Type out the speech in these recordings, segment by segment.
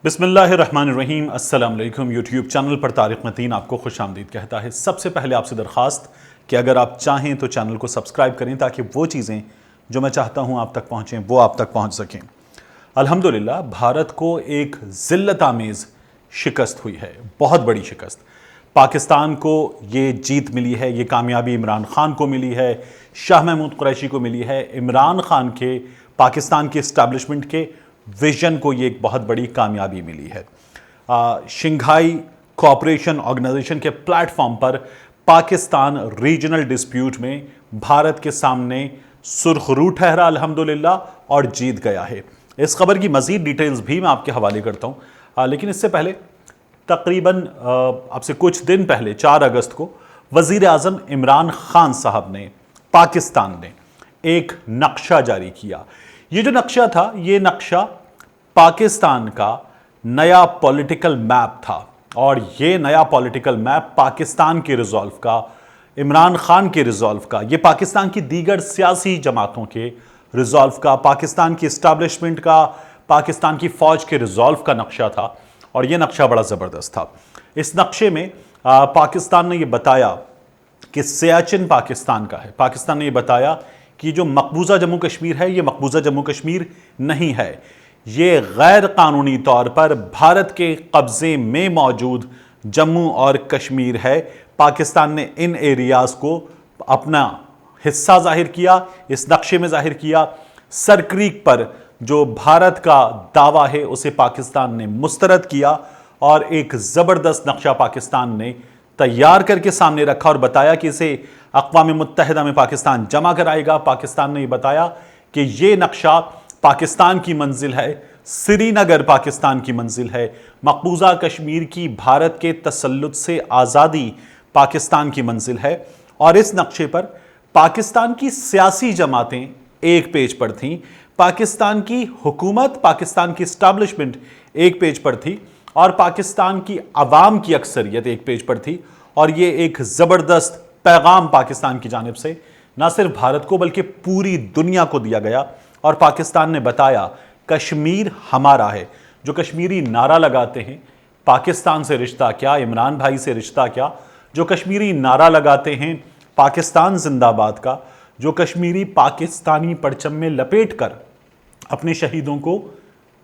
بسم اللہ الرحمن الرحیم۔ السلام علیکم۔ یوٹیوب چینل پر طارق متین آپ کو خوش آمدید کہتا ہے۔ سب سے پہلے آپ سے درخواست کہ اگر آپ چاہیں تو چینل کو سبسکرائب کریں تاکہ وہ چیزیں جو میں چاہتا ہوں آپ تک پہنچیں وہ آپ تک پہنچ سکیں۔ الحمدللہ بھارت کو ایک ذلت آمیز شکست ہوئی ہے، بہت بڑی شکست۔ پاکستان کو یہ جیت ملی ہے، یہ کامیابی عمران خان کو ملی ہے، شاہ محمود قریشی کو ملی ہے۔ عمران خان کے پاکستان کے اسٹیبلشمنٹ کے ویژن کو یہ ایک بہت بڑی کامیابی ملی ہے۔ شنگھائی کوآپریشن آرگنائزیشن کے پلیٹ فارم پر پاکستان ریجنل ڈسپیوٹ میں بھارت کے سامنے سرخ رو ٹھہرا الحمدللہ اور جیت گیا ہے۔ اس خبر کی مزید ڈیٹیلز بھی میں آپ کے حوالے کرتا ہوں، لیکن اس سے پہلے تقریباً اب سے کچھ دن پہلے 4 اگست کو وزیر اعظم عمران خان صاحب نے پاکستان نے ایک نقشہ جاری کیا۔ یہ جو نقشہ تھا، یہ نقشہ پاکستان کا نیا پولیٹیکل میپ تھا، اور یہ نیا پولیٹیکل میپ پاکستان کے ریزولو کا، عمران خان کے ریزولو کا، یہ پاکستان کی دیگر سیاسی جماعتوں کے ریزولو کا، پاکستان کی اسٹیبلشمنٹ کا، پاکستان کی فوج کے ریزولو کا نقشہ تھا، اور یہ نقشہ بڑا زبردست تھا۔ اس نقشے میں پاکستان نے یہ بتایا کہ سیاچن پاکستان کا ہے۔ پاکستان نے یہ بتایا کہ جو مقبوضہ جموں کشمیر ہے یہ مقبوضہ جموں کشمیر نہیں ہے، یہ غیر قانونی طور پر بھارت کے قبضے میں موجود جموں اور کشمیر ہے۔ پاکستان نے ان ایریاز کو اپنا حصہ ظاہر کیا، اس نقشے میں ظاہر کیا۔ سر کریک پر جو بھارت کا دعویٰ ہے اسے پاکستان نے مسترد کیا، اور ایک زبردست نقشہ پاکستان نے تیار کر کے سامنے رکھا اور بتایا کہ اسے اقوام متحدہ میں پاکستان جمع کرائے گا۔ پاکستان نے یہ بتایا کہ یہ نقشہ پاکستان کی منزل ہے، سری نگر پاکستان کی منزل ہے، مقبوضہ کشمیر کی بھارت کے تسلط سے آزادی پاکستان کی منزل ہے۔ اور اس نقشے پر پاکستان کی سیاسی جماعتیں ایک پیج پر تھیں، پاکستان کی حکومت، پاکستان کی اسٹیبلشمنٹ ایک پیج پر تھی، اور پاکستان کی عوام کی اکثریت ایک پیج پر تھی۔ اور یہ ایک زبردست پیغام پاکستان کی جانب سے نہ صرف بھارت کو بلکہ پوری دنیا کو دیا گیا، اور پاکستان نے بتایا کشمیر ہمارا ہے۔ جو کشمیری نعرہ لگاتے ہیں پاکستان سے رشتہ کیا، عمران بھائی سے رشتہ کیا، جو کشمیری نعرہ لگاتے ہیں پاکستان زندہ باد کا، جو کشمیری پاکستانی پرچم میں لپیٹ کر اپنے شہیدوں کو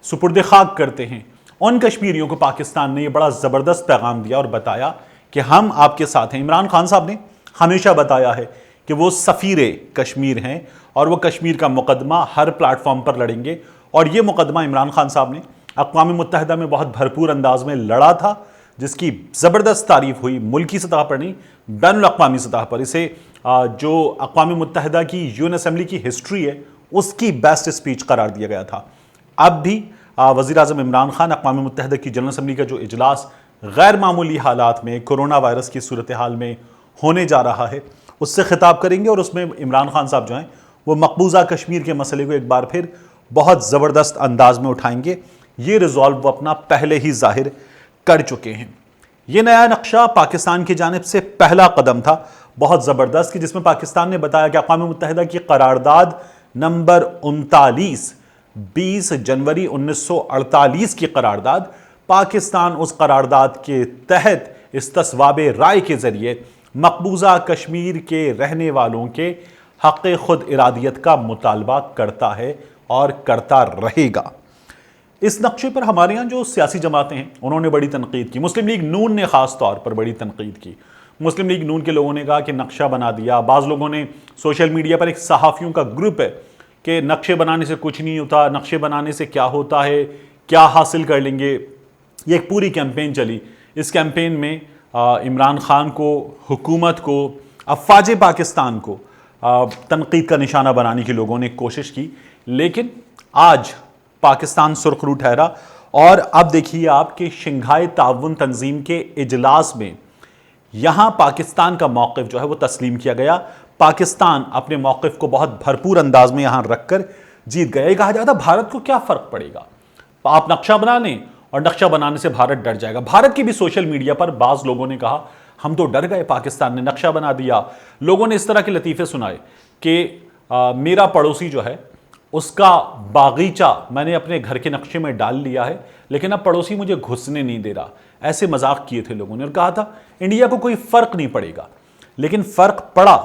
سپرد خاک کرتے ہیں، ان کشمیریوں کو پاکستان نے یہ بڑا زبردست پیغام دیا اور بتایا کہ ہم آپ کے ساتھ ہیں۔ عمران خان صاحب نے ہمیشہ بتایا ہے کہ وہ سفیر کشمیر ہیں، اور وہ کشمیر کا مقدمہ ہر پلیٹ فارم پر لڑیں گے، اور یہ مقدمہ عمران خان صاحب نے اقوام متحدہ میں بہت بھرپور انداز میں لڑا تھا، جس کی زبردست تعریف ہوئی، ملکی سطح پر نہیں بین الاقوامی سطح پر۔ اسے جو اقوام متحدہ کی یون اسمبلی کی ہسٹری ہے اس کی بیسٹ اسپیچ قرار دیا گیا تھا۔ اب بھی وزیر اعظم عمران خان اقوام متحدہ کی جنرل اسمبلی کا جو اجلاس غیر معمولی حالات میں کورونا وائرس کی صورتحال میں ہونے جا رہا ہے اس سے خطاب کریں گے، اور اس میں عمران خان صاحب جو ہیں وہ مقبوضہ کشمیر کے مسئلے کو ایک بار پھر بہت زبردست انداز میں اٹھائیں گے۔ یہ ریزولو وہ اپنا پہلے ہی ظاہر کر چکے ہیں۔ یہ نیا نقشہ پاکستان کی جانب سے پہلا قدم تھا، بہت زبردست، کہ جس میں پاکستان نے بتایا کہ اقوام متحدہ کی قرارداد نمبر 39 20 جنوری 1948 کی قرارداد، پاکستان اس قرارداد کے تحت استصواب رائے کے ذریعے مقبوضہ کشمیر کے رہنے والوں کے حق خود ارادیت کا مطالبہ کرتا ہے اور کرتا رہے گا۔ اس نقشے پر ہمارے یہاں جو سیاسی جماعتیں ہیں انہوں نے بڑی تنقید کی۔ مسلم لیگ نون نے خاص طور پر بڑی تنقید کی۔ مسلم لیگ نون کے لوگوں نے کہا کہ نقشہ بنا دیا۔ بعض لوگوں نے سوشل میڈیا پر، ایک صحافیوں کا گروپ ہے کہ نقشے بنانے سے کچھ نہیں ہوتا، نقشے بنانے سے کیا ہوتا ہے، کیا حاصل کر لیں گے، یہ ایک پوری کیمپین چلی۔ اس کیمپین میں عمران خان کو، حکومت کو، افواج پاکستان کو تنقید کا نشانہ بنانے کی لوگوں نے کوشش کی، لیکن آج پاکستان سرخ رو ٹھہرا۔ اور اب دیکھیے آپ کہ شنگھائی تعاون تنظیم کے اجلاس میں یہاں پاکستان کا موقف جو ہے وہ تسلیم کیا گیا۔ پاکستان اپنے موقف کو بہت بھرپور انداز میں یہاں رکھ کر جیت گیا۔ یہ کہا جاتا بھارت کو کیا فرق پڑے گا، آپ نقشہ بنا لیں اور نقشہ بنانے سے بھارت ڈر جائے گا۔ بھارت کی بھی سوشل میڈیا پر بعض لوگوں نے کہا ہم تو ڈر گئے، پاکستان نے نقشہ بنا دیا۔ لوگوں نے اس طرح کے لطیفے سنائے کہ میرا پڑوسی جو ہے اس کا باغیچہ میں نے اپنے گھر کے نقشے میں ڈال لیا ہے، لیکن اب پڑوسی مجھے گھسنے نہیں دے رہا. ایسے مذاق کیے تھے لوگوں نے اور کہا تھا انڈیا کو کوئی فرق نہیں پڑے گا. لیکن فرق پڑا،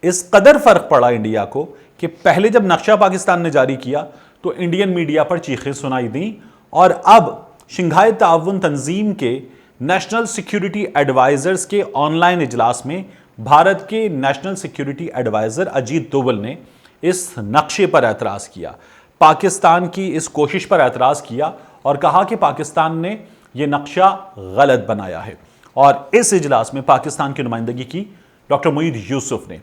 اس قدر فرق پڑا انڈیا کو کہ پہلے جب نقشہ پاکستان نے جاری کیا تو انڈین میڈیا پر چیخیں سنائی دیں، اور اب شنگھائی تعاون تنظیم کے نیشنل سیکیورٹی ایڈوائزرز کے آن لائن اجلاس میں بھارت کے نیشنل سیکیورٹی ایڈوائزر اجیت نے اس نقشے پر اعتراض کیا، پاکستان کی اس کوشش پر اعتراض کیا اور کہا کہ پاکستان نے یہ نقشہ غلط بنایا ہے. اور اس اجلاس میں پاکستان کی نمائندگی کی ڈاکٹر معید یوسف نے.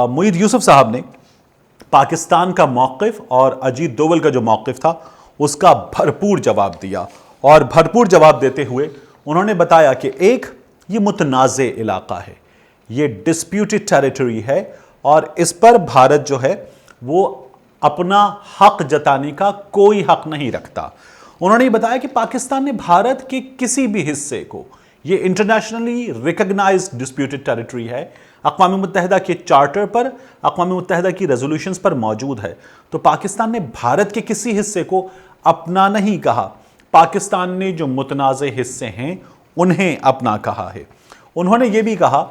معید یوسف صاحب نے پاکستان کا موقف اور اجیت کا جو موقف تھا اس کا بھرپور جواب دیا، اور بھرپور جواب دیتے ہوئے انہوں نے بتایا کہ ایک یہ متنازع علاقہ ہے، یہ ڈسپیوٹڈ ٹیریٹری ہے، اور اس پر بھارت جو ہے وہ اپنا حق جتانے کا کوئی حق نہیں رکھتا. انہوں نے بتایا کہ پاکستان نے بھارت کے کسی بھی حصے کو، یہ انٹرنیشنلی ریکگنائزڈ ڈسپیوٹڈ ٹیریٹری ہے، اقوام متحدہ کے چارٹر پر، اقوام متحدہ کی ریزولوشنز پر موجود ہے، تو پاکستان نے بھارت کے کسی حصے کو اپنا نہیں کہا. پاکستان نے جو متنازع حصے ہیں انہیں اپنا کہا ہے. انہوں نے یہ بھی کہا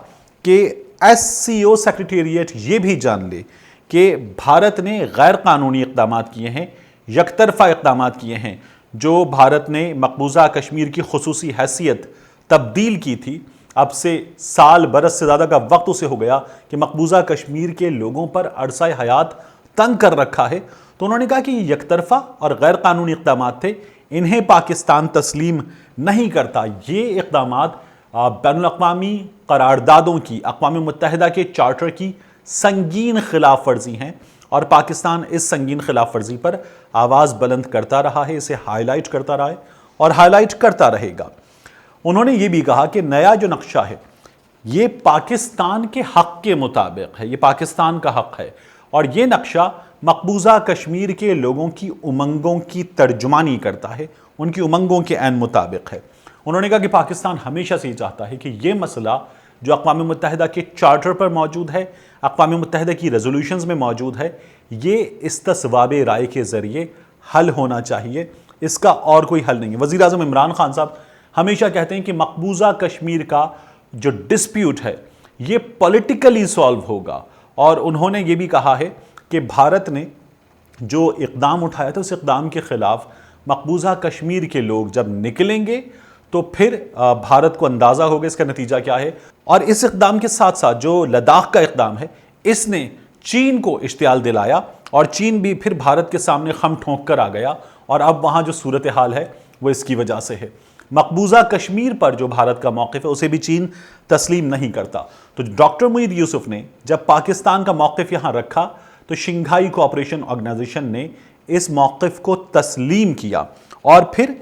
کہ ایس سی او سیکریٹریٹ یہ بھی جان لے کہ بھارت نے غیر قانونی اقدامات کیے ہیں، یک طرفہ اقدامات کیے ہیں. جو بھارت نے مقبوضہ کشمیر کی خصوصی حیثیت تبدیل کی تھی، اب سے سال برس سے زیادہ کا وقت اسے ہو گیا کہ مقبوضہ کشمیر کے لوگوں پر عرصہ حیات تنگ کر رکھا ہے، تو انہوں نے کہا کہ یہ یک طرفہ اور غیر قانونی اقدامات تھے، انہیں پاکستان تسلیم نہیں کرتا. یہ اقدامات بین الاقوامی قراردادوں کی، اقوام متحدہ کے چارٹر کی سنگین خلاف ورزی ہیں، اور پاکستان اس سنگین خلاف ورزی پر آواز بلند کرتا رہا ہے، اسے ہائی لائٹ کرتا رہا ہے اور ہائی لائٹ کرتا رہے گا. انہوں نے یہ بھی کہا کہ نیا جو نقشہ ہے یہ پاکستان کے حق کے مطابق ہے، یہ پاکستان کا حق ہے، اور یہ نقشہ مقبوضہ کشمیر کے لوگوں کی امنگوں کی ترجمانی کرتا ہے، ان کی امنگوں کے عین مطابق ہے. انہوں نے کہا کہ پاکستان ہمیشہ سے یہ چاہتا ہے کہ یہ مسئلہ جو اقوام متحدہ کے چارٹر پر موجود ہے، اقوام متحدہ کی ریزولوشنز میں موجود ہے، یہ استصواب رائے کے ذریعے حل ہونا چاہیے، اس کا اور کوئی حل نہیں ہے. وزیر اعظم عمران خان صاحب ہمیشہ کہتے ہیں کہ مقبوضہ کشمیر کا جو ڈسپیوٹ ہے یہ پولیٹیکلی سالو ہوگا، اور انہوں نے یہ بھی کہا ہے کہ بھارت نے جو اقدام اٹھایا تھا اس اقدام کے خلاف مقبوضہ کشمیر کے لوگ جب نکلیں گے تو پھر بھارت کو اندازہ ہوگا اس کا نتیجہ کیا ہے. اور اس اقدام کے ساتھ ساتھ جو لداخ کا اقدام ہے اس نے چین کو اشتعال دلایا، اور چین بھی پھر بھارت کے سامنے خم ٹھونک کر آ گیا، اور اب وہاں جو صورتحال ہے وہ اس کی وجہ سے ہے. مقبوضہ کشمیر پر جو بھارت کا موقف ہے اسے بھی چین تسلیم نہیں کرتا. تو ڈاکٹر معید یوسف نے جب پاکستان کا موقف یہاں رکھا تو شنگھائی کوآپریشن آرگنائزیشن نے اس موقف کو تسلیم کیا، اور پھر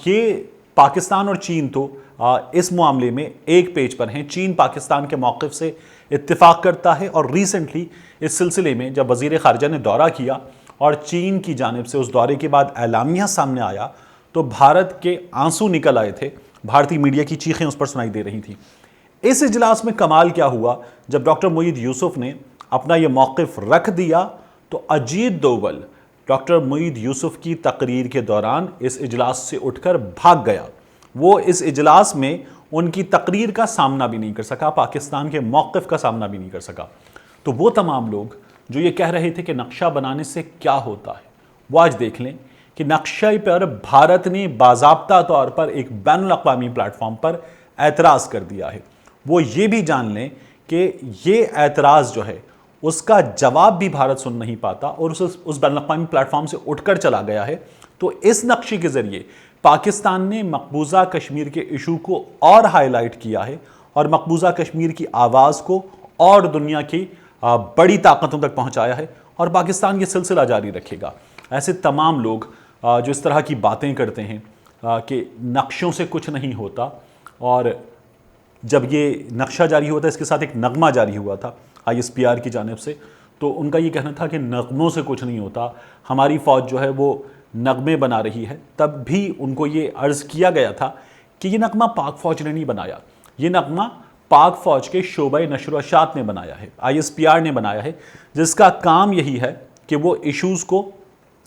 یہ پاکستان اور چین تو اس معاملے میں ایک پیج پر ہیں. چین پاکستان کے موقف سے اتفاق کرتا ہے، اور ریسنٹلی اس سلسلے میں جب وزیر خارجہ نے دورہ کیا اور چین کی جانب سے اس دورے کے بعد اعلامیہ سامنے آیا تو بھارت کے آنسو نکل آئے تھے، بھارتی میڈیا کی چیخیں اس پر سنائی دے رہی تھیں. اس اجلاس میں کمال کیا ہوا، جب ڈاکٹر معید یوسف نے اپنا یہ موقف رکھ دیا تو اجیت ڈاکٹر معید یوسف کی تقریر کے دوران اس اجلاس سے اٹھ کر بھاگ گیا. وہ اس اجلاس میں ان کی تقریر کا سامنا بھی نہیں کر سکا، پاکستان کے موقف کا سامنا بھی نہیں کر سکا. تو وہ تمام لوگ جو یہ کہہ رہے تھے کہ نقشہ بنانے سے کیا ہوتا ہے، وہ آج دیکھ لیں کہ نقشہ پر بھارت نے باضابطہ طور پر ایک بین الاقوامی پلیٹ فارم پر اعتراض کر دیا ہے. وہ یہ بھی جان لیں کہ یہ اعتراض جو ہے اس کا جواب بھی بھارت سن نہیں پاتا، اور اس بین الاقوامی پلیٹ فارم سے اٹھ کر چلا گیا ہے. تو اس نقشے کے ذریعے پاکستان نے مقبوضہ کشمیر کے ایشو کو اور ہائی لائٹ کیا ہے، اور مقبوضہ کشمیر کی آواز کو اور دنیا کی بڑی طاقتوں تک پہنچایا ہے، اور پاکستان یہ سلسلہ جاری رکھے گا. ایسے تمام لوگ جو اس طرح کی باتیں کرتے ہیں کہ نقشوں سے کچھ نہیں ہوتا، اور جب یہ نقشہ جاری ہوا تھا اس کے ساتھ ایک نغمہ جاری ہوا تھا ISPR کی جانب سے، تو ان کا یہ کہنا تھا کہ نغموں سے کچھ نہیں ہوتا، ہماری فوج جو ہے وہ نغمے بنا رہی ہے. تب بھی ان کو یہ عرض کیا گیا تھا کہ یہ نغمہ پاک فوج نے نہیں بنایا، یہ نغمہ پاک فوج کے شعبہ نشر و اشاعت نے بنایا ہے، ISPR نے بنایا ہے، جس کا کام یہی ہے کہ وہ ایشوز کو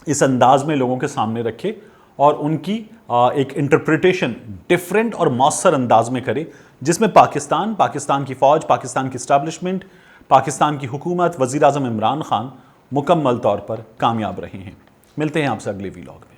اس انداز میں لوگوں کے سامنے رکھے اور ان کی ایک انٹرپریٹیشن ڈیفرنٹ اور مؤثر انداز میں کرے، جس میں پاکستان کی فوج، پاکستان کی اسٹیبلشمنٹ، پاکستان کی حکومت، وزیر اعظم عمران خان مکمل طور پر کامیاب رہے ہیں۔ ملتے ہیں آپ سے اگلے ویلاگ میں۔